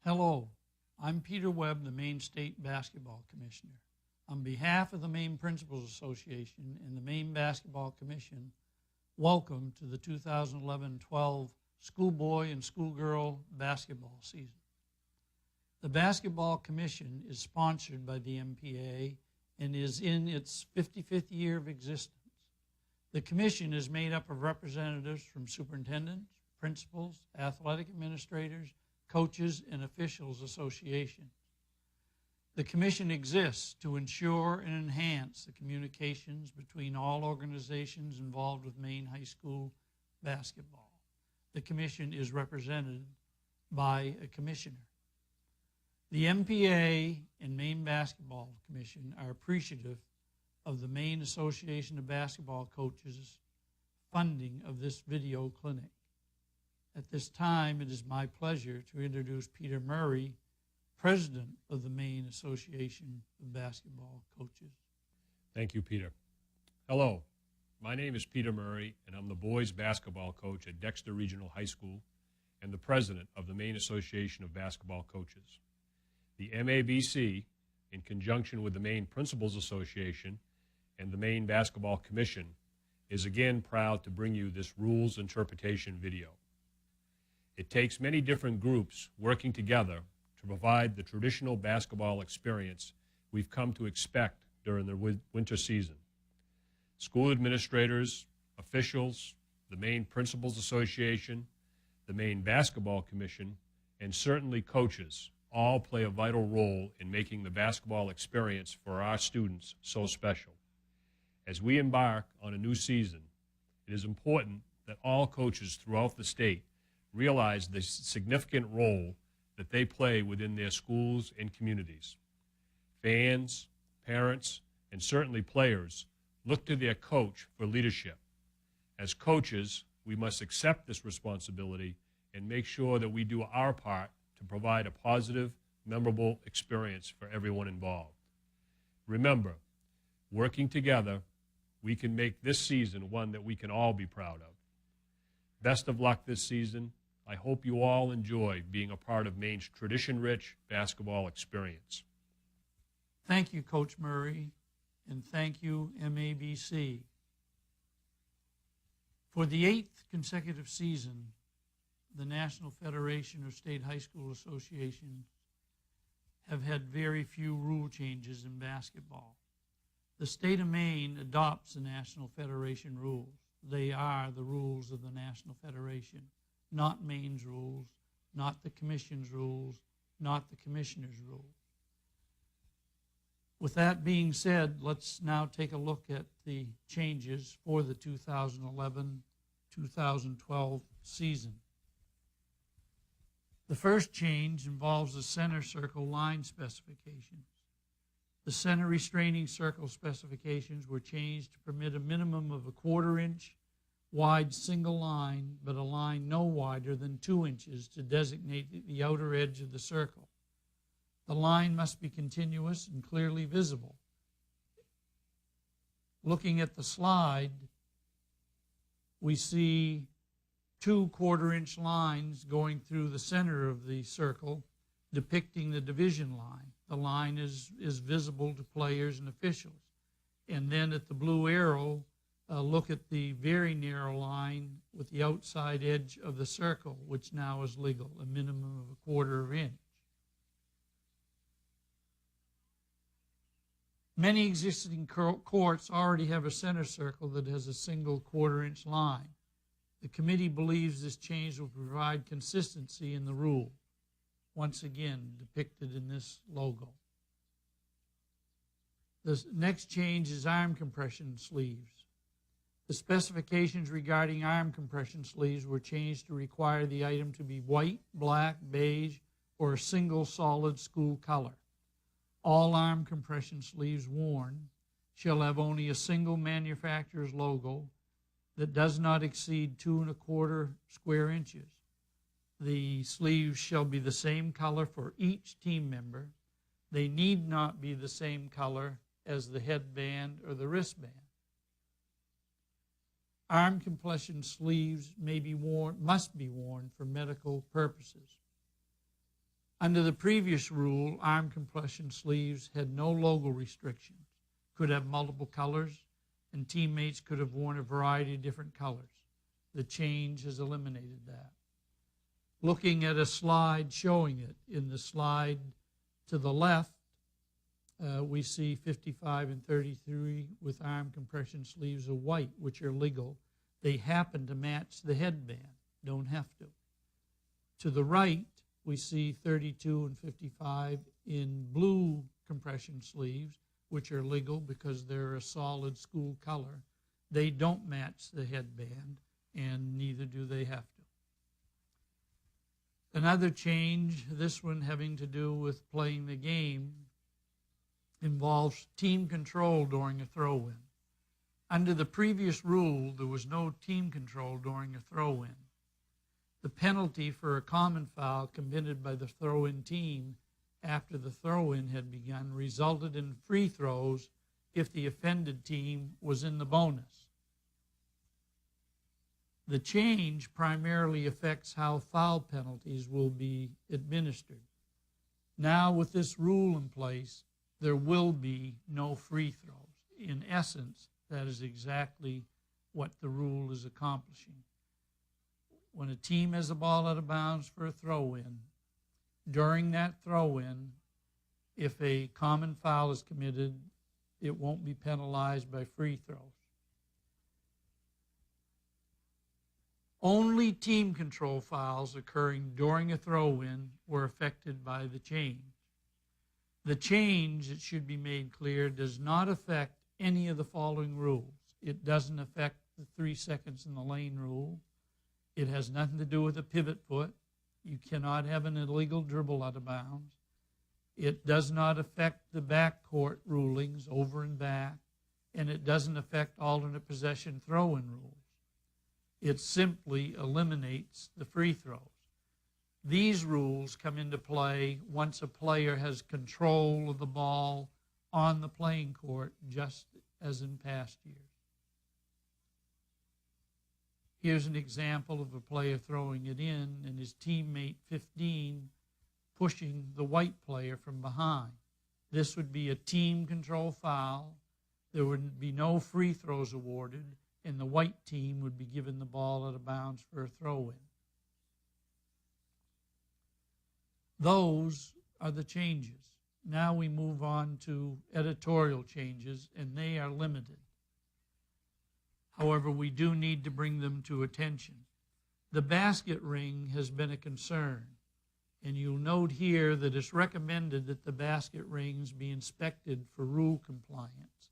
Hello, I'm Peter Webb, the Maine State Basketball Commissioner. On behalf of the Maine Principals Association and the Maine Basketball Commission, welcome to the 2011-12 schoolboy and schoolgirl basketball season. The Basketball Commission is sponsored by the MPA and is in its 55th year of existence. The commission is made up of representatives from superintendents, principals, athletic administrators, coaches, and officials associations. The commission exists to ensure and enhance the communications between all organizations involved with Maine high school basketball. The commission is represented by a commissioner. The MPA and Maine Basketball Commission are appreciative of the Maine Association of Basketball Coaches funding of this video clinic. At this time, it is my pleasure to introduce Peter Murray, President of the Maine Association of Basketball Coaches. Thank you, Peter. Hello, my name is Peter Murray, and I'm the boys basketball coach at Dexter Regional High School and the President of the Maine Association of Basketball Coaches. The MABC, in conjunction with the Maine Principals Association and the Maine Basketball Commission, is again proud to bring you this rules interpretation video. It takes many different groups working together to provide the traditional basketball experience we've come to expect during the winter season. School administrators, officials, the Maine Principals Association, the Maine Basketball Commission, and certainly coaches all play a vital role in making the basketball experience for our students so special. As we embark on a new season, it is important that all coaches throughout the state realize the significant role that they play within their schools and communities. Fans, parents, and certainly players look to their coach for leadership. As coaches, we must accept this responsibility and make sure that we do our part to provide a positive, memorable experience for everyone involved. Remember, working together, we can make this season one that we can all be proud of. Best of luck this season. I hope you all enjoy being a part of Maine's tradition-rich basketball experience. Thank you, Coach Murray, and thank you, MABC. For the 8th consecutive season, the National Federation of State High School Associations have had very few rule changes in basketball. The state of Maine adopts the National Federation rules. They are the rules of the National Federation, not Maine's rules, not the Commission's rules, not the Commissioner's rules. With that being said, let's now take a look at the changes for the 2011-2012 season. The first change involves the center circle line specifications. The center restraining circle specifications were changed to permit a minimum of a 1/4 inch wide single line, but a line no wider than 2 inches to designate the outer edge of the circle. The line must be continuous and clearly visible. Looking at the slide, we see 2 1/4 inch lines going through the center of the circle, depicting the division line. The line is visible to players and officials. And then at the blue arrow, look at the very narrow line with the outside edge of the circle, which now is legal, a minimum of a 1/4 inch. Many existing courts already have a center circle that has a single 1/4 inch line. The committee believes this change will provide consistency in the rule, once again depicted in this logo. The next change is arm compression sleeves. The specifications regarding arm compression sleeves were changed to require the item to be white, black, beige, or a single solid school color. All arm compression sleeves worn shall have only a single manufacturer's logo that does not exceed 2 1/4 square inches. The sleeves shall be the same color for each team member. They need not be the same color as the headband or the wristband. Arm compression sleeves must be worn for medical purposes. Under the previous rule, arm compression sleeves had no logo restrictions, could have multiple colors, and teammates could have worn a variety of different colors. The change has eliminated that. Looking at a slide showing it, in the slide to the left, we see 55 and 33 with arm compression sleeves of white, which are legal. They happen to match the headband, don't have to. To the right, we see 32 and 55 in blue compression sleeves, which are legal because they're a solid school color. They don't match the headband, and neither do they have to. Another change, this one having to do with playing the game, involves team control during a throw-in. Under the previous rule, there was no team control during a throw-in. The penalty for a common foul committed by the throw-in team after the throw-in had begun resulted in free throws if the offended team was in the bonus. The change primarily affects how foul penalties will be administered. Now, with this rule in place, there will be no free throws. In essence, that is exactly what the rule is accomplishing. When a team has a ball out of bounds for a throw-in, during that throw-in, if a common foul is committed, it won't be penalized by free throws. Only team control fouls occurring during a throw-in were affected by the change. The change, it should be made clear, does not affect any of the following rules. It doesn't affect the 3 seconds in the lane rule. It has nothing to do with a pivot foot. You cannot have an illegal dribble out of bounds. It does not affect the backcourt rulings, over and back, and it doesn't affect alternate possession throw-in rules. It simply eliminates the free throws. These rules come into play once a player has control of the ball on the playing court, just as in past years. Here's an example of a player throwing it in and his teammate 15 pushing the white player from behind. This would be a team control foul. There would be no free throws awarded, and the white team would be given the ball out of bounds for a throw-in. Those are the changes. Now we move on to editorial changes, and they are limited. However, we do need to bring them to attention. The basket ring has been a concern, and you'll note here that it's recommended that the basket rings be inspected for rule compliance.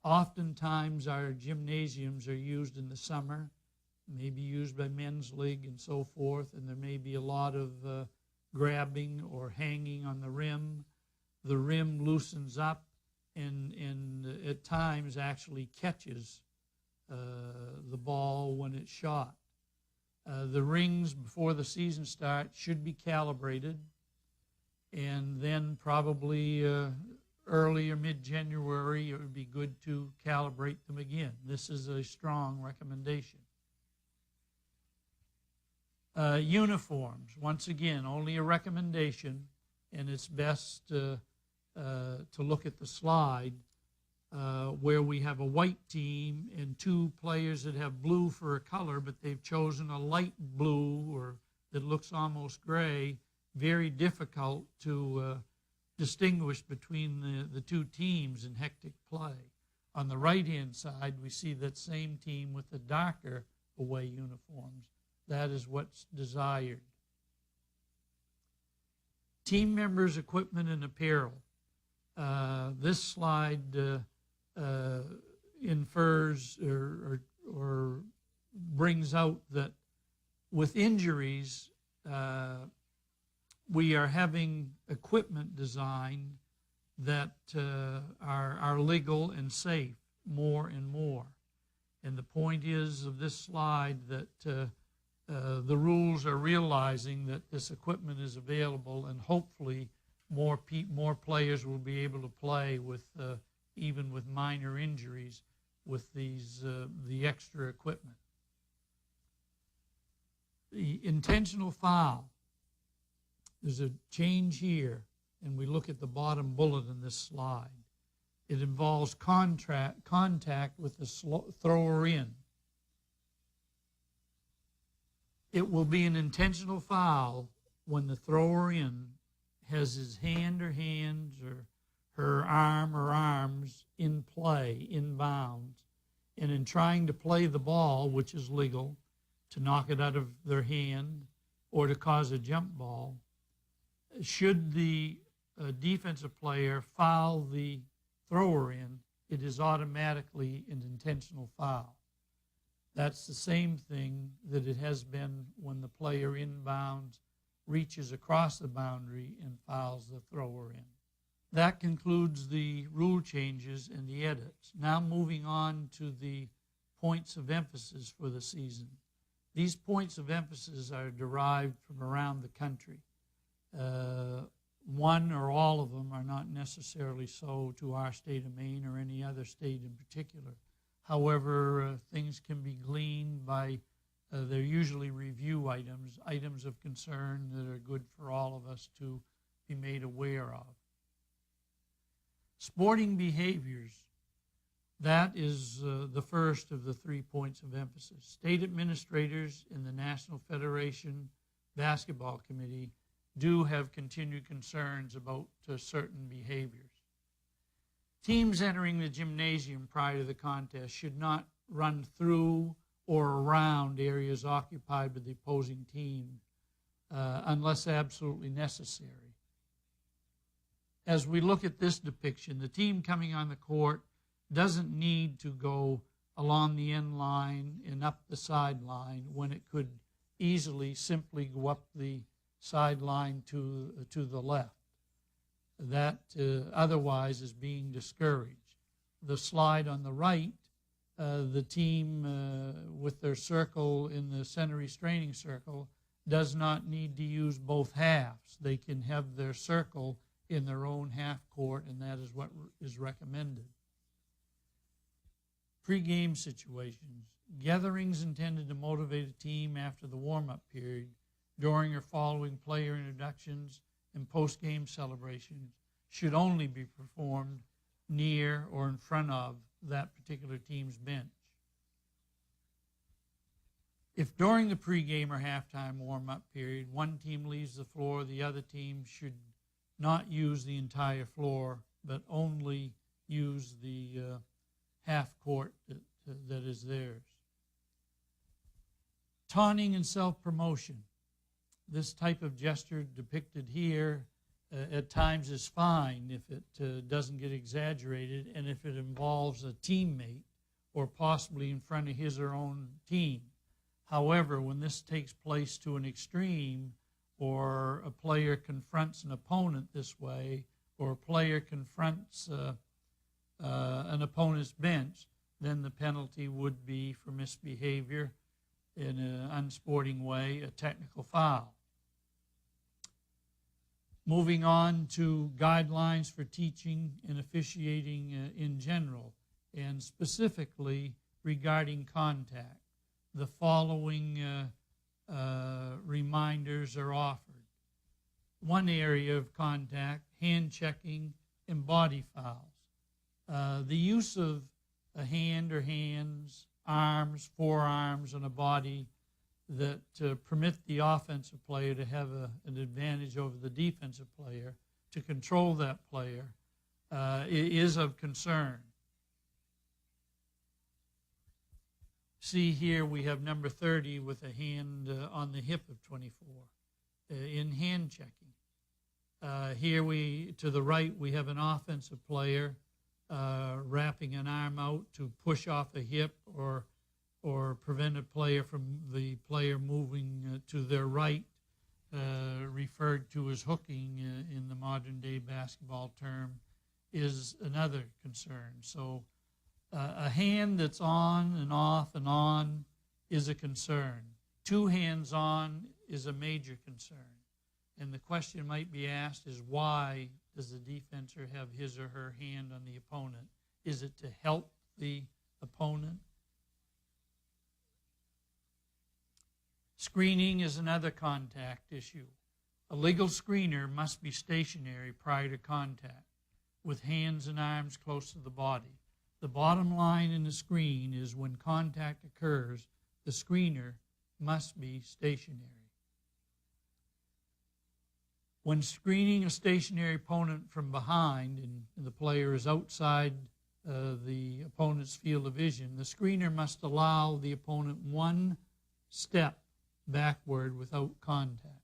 Oftentimes our gymnasiums are used in the summer, maybe used by men's league and so forth, and there may be a lot of grabbing or hanging on the rim. The rim loosens up and at times actually catches the ball when it's shot. The rings before the season starts should be calibrated, and then probably early or mid-January it would be good to calibrate them again. This is a strong recommendation. Uniforms, once again, only a recommendation, and it's best to look at the slide where we have a white team and two players that have blue for a color, but they've chosen a light blue or that looks almost gray. Very difficult to distinguish between the two teams in hectic play. On the right-hand side, we see that same team with the darker away uniforms. That is what's desired. Team members' equipment and apparel. This slide infers or brings out that with injuries, we are having equipment designed that are legal and safe more and more. And the point is of this slide that the rules are realizing that this equipment is available, and hopefully more players will be able to play with even with minor injuries with these the extra equipment. The intentional foul. There's a change here, and we look at the bottom bullet in this slide. It involves contact with the thrower in. It will be an intentional foul when the thrower in has his hand or hands or her arm or arms in play, in bounds, and in trying to play the ball, which is legal, to knock it out of their hand or to cause a jump ball, should the defensive player foul the thrower in, it is automatically an intentional foul. That's the same thing that it has been when the player inbounds reaches across the boundary and fouls the thrower in. That concludes the rule changes and the edits. Now moving on to the points of emphasis for the season. These points of emphasis are derived from around the country. One or all of them are not necessarily so to our state of Maine or any other state in particular. However, things can be gleaned by, they're usually review items of concern that are good for all of us to be made aware of. Sporting behaviors, that is the first of the 3 points of emphasis. State administrators in the National Federation Basketball Committee do have continued concerns about certain behaviors. Teams entering the gymnasium prior to the contest should not run through or around areas occupied by the opposing team unless absolutely necessary. As we look at this depiction, the team coming on the court doesn't need to go along the end line and up the sideline when it could easily simply go up the sideline to the left. That otherwise is being discouraged. The slide on the right, the team with their circle in the center restraining circle does not need to use both halves. They can have their circle in their own half court, and that is what is recommended. Pre-game situations. Gatherings intended to motivate a team after the warm-up period, during or following player introductions, and post-game celebrations should only be performed near or in front of that particular team's bench. If during the pregame or halftime warm-up period one team leaves the floor, the other team should not use the entire floor, but only use the half court that is theirs. Taunting and self-promotion. This type of gesture depicted here at times is fine if it doesn't get exaggerated and if it involves a teammate or possibly in front of his or own team. However, when this takes place to an extreme, or a player confronts an opponent this way, or a player confronts an opponent's bench, then the penalty would be for misbehavior in an unsporting way, a technical foul. Moving on to guidelines for teaching and officiating in general, and specifically regarding contact. The following reminders are offered. One area of contact, hand checking and body fouls. The use of a hand or hands, arms, forearms, and a body that permit the offensive player to have an advantage over the defensive player, to control that player, is of concern. See here we have number 30 with a hand on the hip of 24 in hand checking. Here to the right, we have an offensive player wrapping an arm out to push off a hip or prevent a player from the player moving to their right, referred to as hooking in the modern day basketball term, is another concern. So a hand that's on and off and on is a concern. Two hands on is a major concern. And the question might be asked is, why does the defender have his or her hand on the opponent? Is it to help the opponent? Screening is another contact issue. A legal screener must be stationary prior to contact, with hands and arms close to the body. The bottom line in the screen is when contact occurs, the screener must be stationary. When screening a stationary opponent from behind and the player is outside the opponent's field of vision, the screener must allow the opponent one step backward without contact.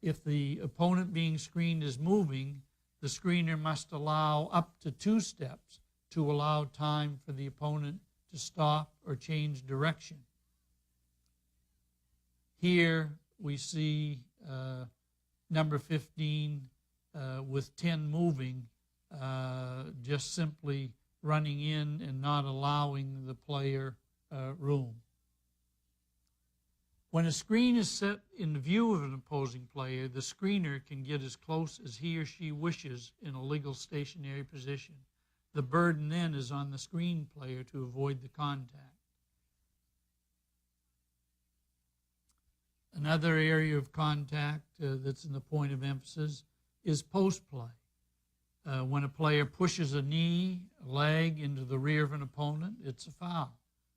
If the opponent being screened is moving, the screener must allow up to 2 steps to allow time for the opponent to stop or change direction. Here we see number 15 with 10 moving, just simply running in and not allowing the player room. When a screen is set in view of an opposing player, the screener can get as close as he or she wishes in a legal stationary position. The burden then is on the screen player to avoid the contact. Another area of contact that's in the point of emphasis is post play. When a player pushes a knee, a leg into the rear of an opponent, it's a foul.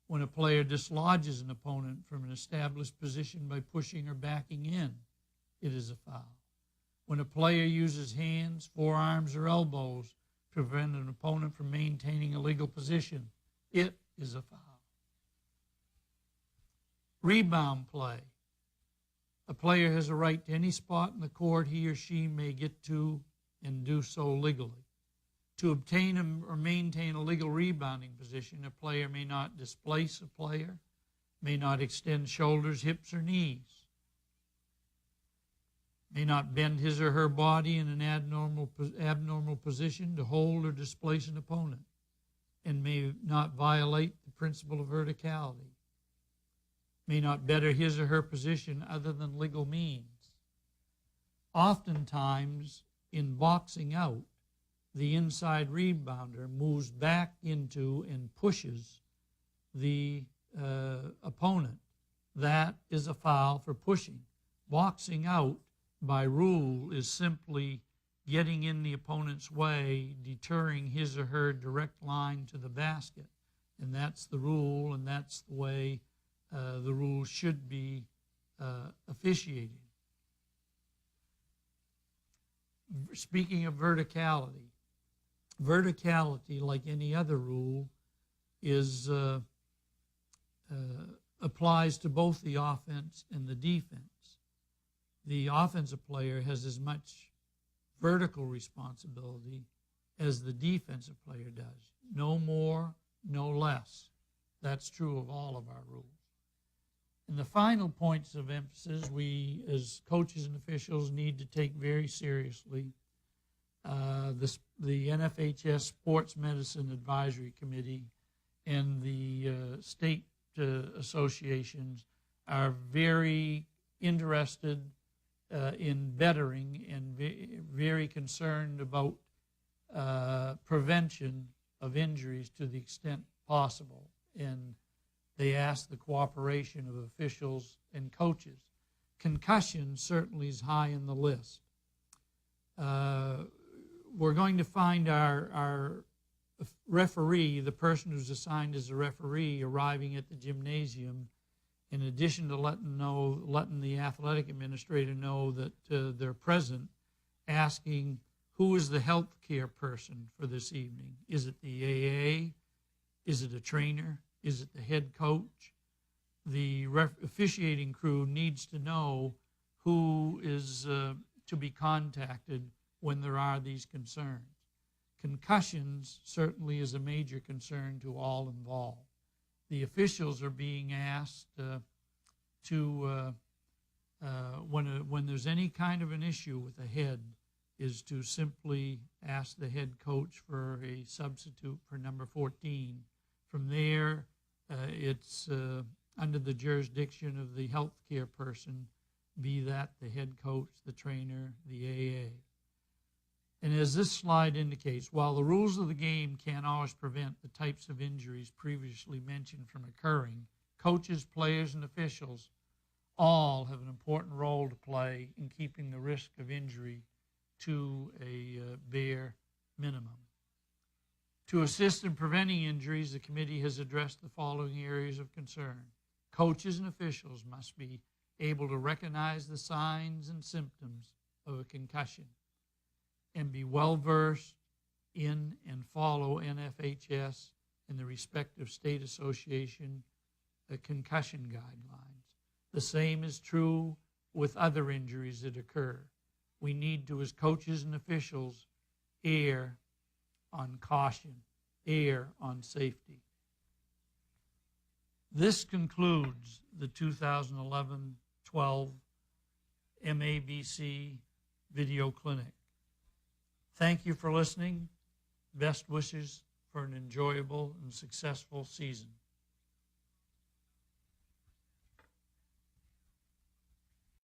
When a player dislodges an opponent from an established position by pushing or backing in, it is a foul. When a player uses hands, forearms, or elbows to prevent an opponent from maintaining a legal position, it is a foul. Rebound play. A player has a right to any spot in the court he or she may get to and do so legally. To obtain or maintain a legal rebounding position, a player may not displace a player, may not extend shoulders, hips, or knees, may not bend his or her body in an abnormal position to hold or displace an opponent, and may not violate the principle of verticality, may not better his or her position other than legal means. Oftentimes, in boxing out, the inside rebounder moves back into and pushes the opponent. That is a foul for pushing. Boxing out, by rule, is simply getting in the opponent's way, deterring his or her direct line to the basket. And that's the rule, and that's the way the rule should be officiated. Speaking of verticality, like any other rule, is applies to both the offense and the defense. The offensive player has as much vertical responsibility as the defensive player does. No more, no less. That's true of all of our rules. And the final points of emphasis we, as coaches and officials, need to take very seriously. The NFHS Sports Medicine Advisory Committee and the state associations are very interested in bettering and very concerned about prevention of injuries to the extent possible. And they ask the cooperation of officials and coaches. Concussion certainly is high in the list. We're going to find our referee, the person who's assigned as a referee, arriving at the gymnasium, in addition to letting the athletic administrator know that they're present, asking who is the health care person for this evening. Is it the AA? Is it a trainer? Is it the head coach? The officiating crew needs to know who is to be contacted when there are these concerns. Concussions certainly is a major concern to all involved. The officials are being asked when there's any kind of an issue with the head, is to simply ask the head coach for a substitute for number 14. From there, it's under the jurisdiction of the health care person, be that the head coach, the trainer, the AA. And as this slide indicates, while the rules of the game can't always prevent the types of injuries previously mentioned from occurring, coaches, players, and officials all have an important role to play in keeping the risk of injury to a bare minimum. To assist in preventing injuries, the committee has addressed the following areas of concern. Coaches and officials must be able to recognize the signs and symptoms of a concussion and be well-versed in and follow NFHS and the respective state association concussion guidelines. The same is true with other injuries that occur. We need to, as coaches and officials, err on caution, err on safety. This concludes the 2011-12 MABC video clinic. Thank you for listening. Best wishes for an enjoyable and successful season.